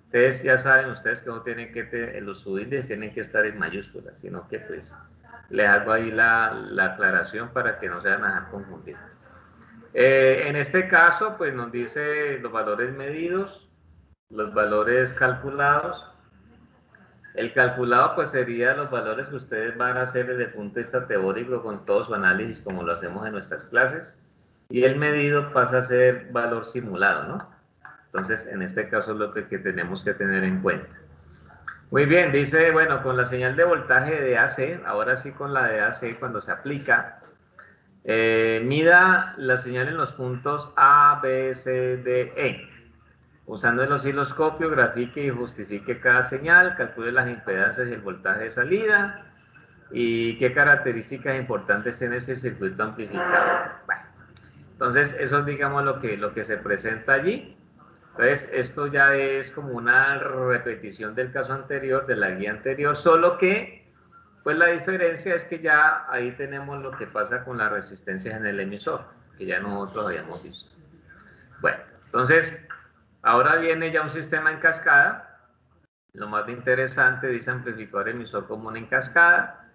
ustedes ya saben ustedes que no tienen que, los subíndices tienen que estar en mayúsculas, sino que pues les hago ahí la aclaración para que no se vayan a dejar confundir. En este caso, pues nos dice los valores medidos, los valores calculados. El calculado pues sería los valores que ustedes van a hacer desde el punto de vista teórico con todo su análisis como lo hacemos en nuestras clases. Y el medido pasa a ser valor simulado, ¿no? Entonces, en este caso es lo que tenemos que tener en cuenta. Muy bien, dice, bueno, con la señal de voltaje de AC, ahora sí con la de AC cuando se aplica, mida la señal en los puntos A, B, C, D, E. Usando el osciloscopio, grafique y justifique cada señal, calcule las impedancias y el voltaje de salida y qué características importantes tiene ese circuito amplificado. Bueno, entonces, eso es, digamos, lo que se presenta allí. Entonces, esto ya es como una repetición del caso anterior, de la guía anterior, solo que, pues la diferencia es que ya ahí tenemos lo que pasa con las resistencias en el emisor, que ya nosotros habíamos visto. Bueno, entonces, ahora viene ya un sistema en cascada. Lo más interesante dice amplificador emisor común en cascada.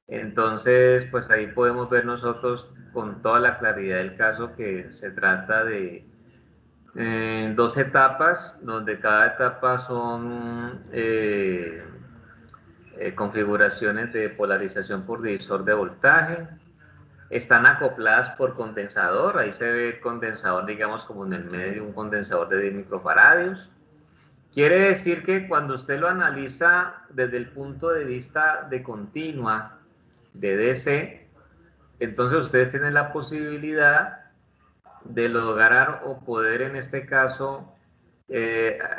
Entonces, pues ahí podemos ver nosotros con toda la claridad del caso que se trata de dos etapas, donde cada etapa son configuraciones de polarización por divisor de voltaje. Están acopladas por condensador, ahí se ve el condensador, digamos, como en el medio de un condensador de 10 microfaradios. Quiere decir que cuando usted lo analiza desde el punto de vista de continua, de DC, entonces ustedes tienen la posibilidad de lograr o poder en este caso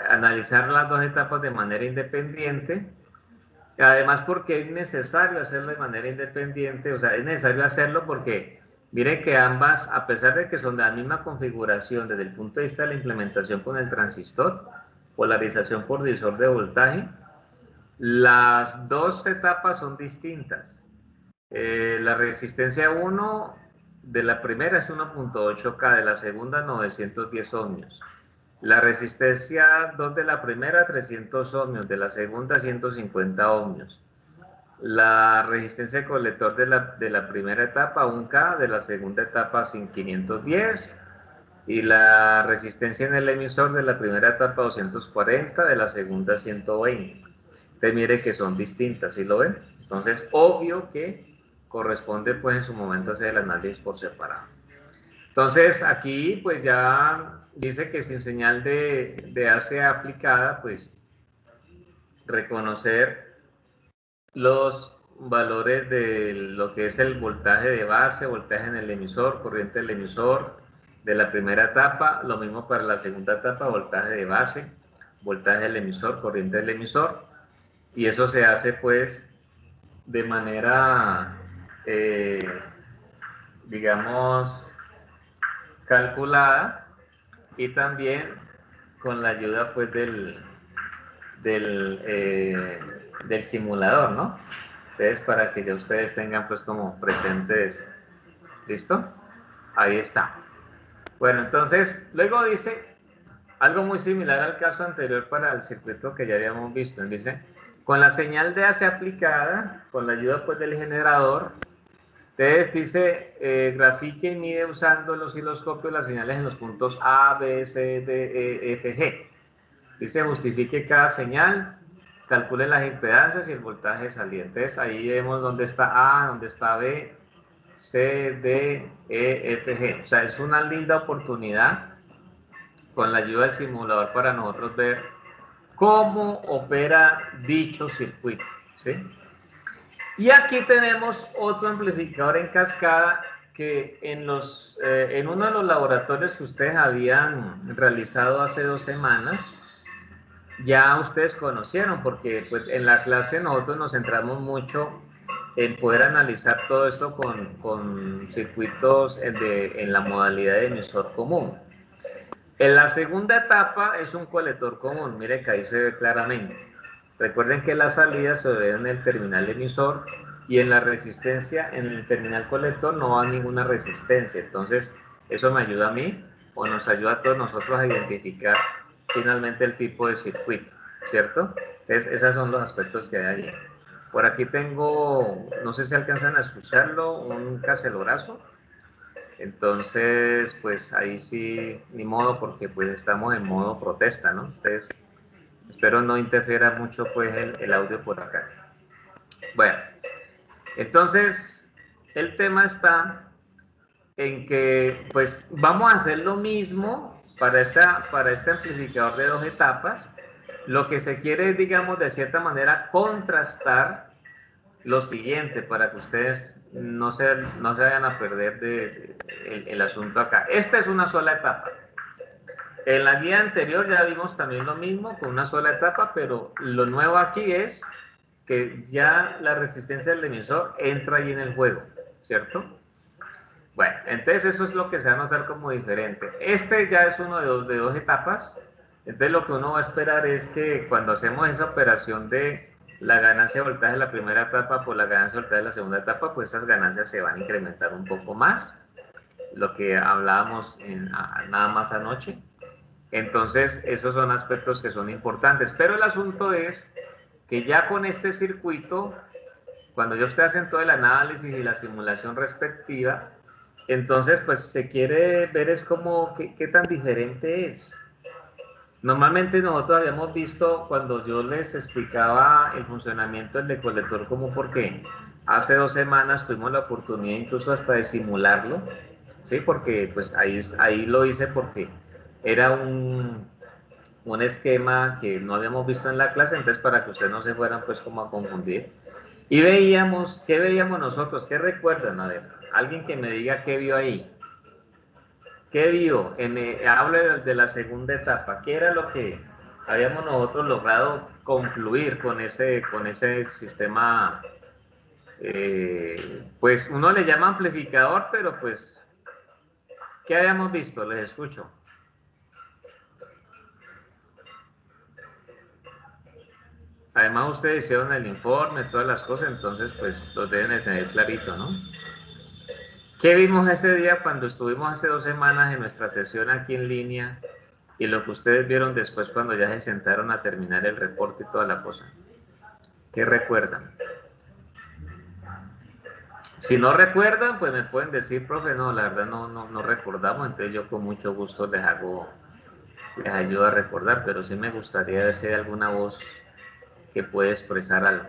analizar las dos etapas de manera independiente. Además, porque es necesario hacerlo de manera independiente, o sea, es necesario hacerlo porque mire que ambas, a pesar de que son de la misma configuración desde el punto de vista de la implementación con el transistor, polarización por divisor de voltaje, las dos etapas son distintas. La resistencia 1 de la primera es 1.8K, de la segunda 910 ohmios. La resistencia 2 de la primera 300 ohmios, de la segunda 150 ohmios. La resistencia de colector de la primera etapa 1K, de la segunda etapa 510. Y la resistencia en el emisor de la primera etapa 240, de la segunda 120. Usted mire que son distintas, ¿sí lo ven? Entonces, obvio que corresponde pues en su momento hacer el análisis por separado. Entonces, aquí pues ya dice que sin señal de AC aplicada, pues reconocer los valores de lo que es el voltaje de base, voltaje en el emisor, corriente del emisor de la primera etapa, lo mismo para la segunda etapa, voltaje de base, voltaje del emisor, corriente del emisor, y eso se hace pues de manera, digamos, calculada y también con la ayuda pues del simulador, ¿no? Entonces, para que ya ustedes tengan pues como presentes, ¿listo? Ahí está. Bueno, entonces, luego dice algo muy similar al caso anterior para el circuito que ya habíamos visto. Dice, con la señal de AC aplicada, con la ayuda pues del generador, entonces dice, grafique y mide usando el osciloscopio las señales en los puntos A, B, C, D, E, F, G. Dice, justifique cada señal, calcule las impedancias y el voltaje saliente. Entonces ahí vemos dónde está A, dónde está B, C, D, E, F, G. O sea, es una linda oportunidad con la ayuda del simulador para nosotros ver cómo opera dicho circuito, ¿sí? Y aquí tenemos otro amplificador en cascada que en uno de los laboratorios que ustedes habían realizado hace 2 semanas, ya ustedes conocieron, porque pues, en la clase nosotros nos centramos mucho en poder analizar todo esto con circuitos en la modalidad de emisor común. En la segunda etapa es un colector común, mire que ahí se ve claramente. Recuerden que la salida se ve en el terminal emisor y en la resistencia, en el terminal colector no va ninguna resistencia. Entonces, eso me ayuda a mí o nos ayuda a todos nosotros a identificar finalmente el tipo de circuito, ¿cierto? Entonces, esos son los aspectos que hay allí. Por aquí tengo, no sé si alcanzan a escucharlo, un cacelorazo. Entonces, pues ahí sí, ni modo, porque pues estamos en modo protesta, ¿no? Entonces, espero no interfiera mucho pues el audio por acá. Bueno, entonces, el tema está en que pues vamos a hacer lo mismo para este amplificador de 2 etapas. Lo que se quiere es, digamos, de cierta manera contrastar lo siguiente para que ustedes no se vayan a perder el asunto acá. Esta es una sola etapa. En la guía anterior ya vimos también lo mismo con una sola etapa, pero lo nuevo aquí es que ya la resistencia del emisor entra ahí en el juego, ¿cierto? Bueno, entonces eso es lo que se va a notar como diferente. Este ya es uno de dos etapas. Entonces lo que uno va a esperar es que cuando hacemos esa operación de la ganancia de voltaje de la primera etapa por la ganancia de voltaje de la segunda etapa, pues esas ganancias se van a incrementar un poco más, lo que hablábamos nada más anoche. Entonces esos son aspectos que son importantes, pero el asunto es que ya con este circuito, cuando ya ustedes hacen todo el análisis y la simulación respectiva, entonces pues se quiere ver es como qué tan diferente es. Normalmente nosotros habíamos visto cuando yo les explicaba el funcionamiento del colector común, porque hace 2 semanas tuvimos la oportunidad incluso hasta de simularlo, ¿sí? Porque pues ahí lo hice porque era un esquema que no habíamos visto en la clase, entonces para que ustedes no se fueran pues como a confundir. Y veíamos, ¿qué veíamos nosotros? ¿Qué recuerdan? A ver, alguien que me diga qué vio ahí. ¿Qué vio? Hablo de la segunda etapa. ¿Qué era lo que habíamos nosotros logrado concluir con ese sistema? Pues uno le llama amplificador, pero pues, ¿qué habíamos visto? Les escucho. Además, ustedes hicieron el informe, todas las cosas, entonces pues los deben de tener clarito, ¿no? ¿Qué vimos ese día cuando estuvimos hace 2 semanas en nuestra sesión aquí en línea y lo que ustedes vieron después cuando ya se sentaron a terminar el reporte y toda la cosa? ¿Qué recuerdan? Si no recuerdan, pues me pueden decir, profe, no, la verdad no recordamos, entonces yo con mucho gusto les ayudo a recordar, pero sí me gustaría ver si hay alguna voz que puede expresar algo.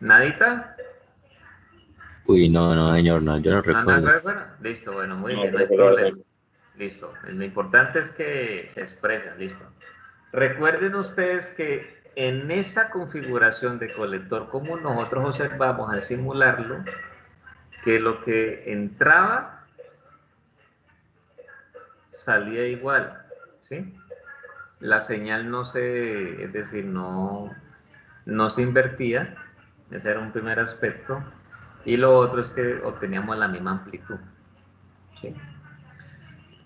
¿Nadita? Uy, no, no, señor, no, yo no ¿No recuerdo. recuerda? Listo, bueno, muy No, bien, no hay profe, la verdad. problema. Listo, lo importante es que se expresen, listo. Recuerden ustedes que en esa configuración de colector común nosotros observamos al simularlo que lo que entraba salía igual, ¿sí? La señal no se, es decir, no se invertía, ese era un primer aspecto, y lo otro es que obteníamos la misma amplitud, ¿sí?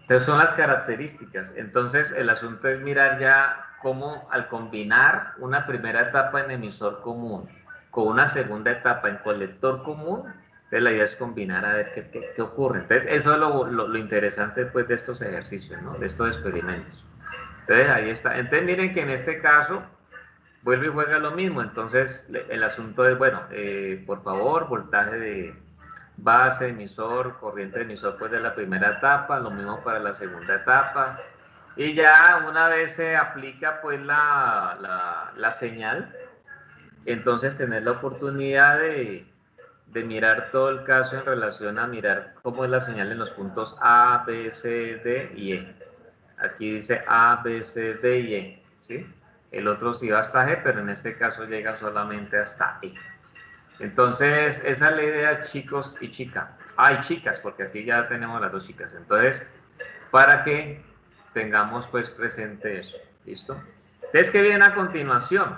Entonces son las características. Entonces el asunto es mirar ya cómo al combinar una primera etapa en emisor común con una segunda etapa en colector común, entonces la idea es combinar a ver qué ocurre. Entonces eso es lo interesante pues, de estos ejercicios, ¿no? De estos experimentos. Entonces ahí está. Entonces miren que en este caso vuelve y juega lo mismo. Entonces el asunto es, bueno, por favor, voltaje de base, emisor, corriente de emisor pues de la primera etapa, lo mismo para la segunda etapa. Y ya una vez se aplica pues la señal, entonces tener la oportunidad de mirar todo el caso en relación a mirar cómo es la señal en los puntos A, B, C, D y E. Aquí dice A, B, C, D y E, ¿sí? El otro sí va hasta G, pero en este caso llega solamente hasta E. Entonces, esa es la idea, chicos y chicas. Hay chicas, porque aquí ya tenemos las dos chicas. Entonces, para que tengamos pues presente eso. ¿Listo? Entonces, ¿qué viene a continuación?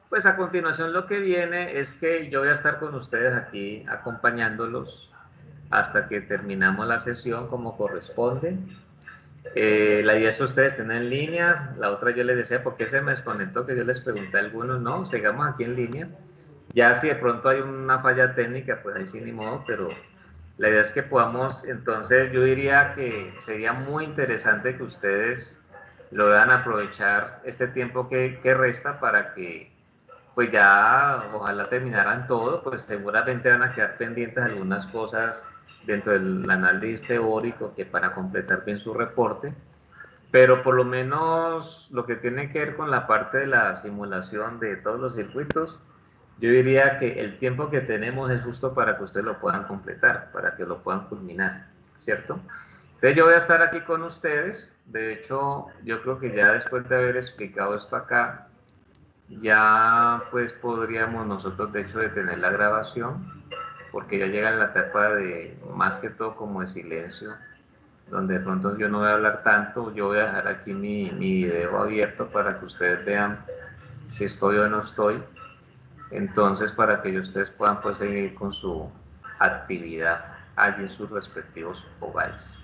Pues a continuación lo que viene es que yo voy a estar con ustedes aquí acompañándolos hasta que terminamos la sesión como corresponde. La idea es que ustedes estén en línea. La otra yo les decía, ¿por qué se me desconectó? Que yo les pregunté a algunos, no, sigamos aquí en línea. Ya si de pronto hay una falla técnica, pues ahí sí ni modo, pero la idea es que podamos, entonces yo diría que sería muy interesante que ustedes logran aprovechar este tiempo que resta para que pues ya ojalá terminaran todo, pues seguramente van a quedar pendientes algunas cosas dentro del análisis teórico que para completar bien su reporte, pero por lo menos lo que tiene que ver con la parte de la simulación de todos los circuitos, yo diría que el tiempo que tenemos es justo para que ustedes lo puedan completar, para que lo puedan culminar, ¿cierto? Entonces yo voy a estar aquí con ustedes, de hecho yo creo que ya después de haber explicado esto acá, ya pues podríamos nosotros de hecho detener la grabación, porque ya llega la etapa de más que todo como de silencio, donde de pronto yo no voy a hablar tanto, yo voy a dejar aquí mi video abierto para que ustedes vean si estoy o no estoy, entonces para que ustedes puedan pues seguir con su actividad allí en sus respectivos hogares.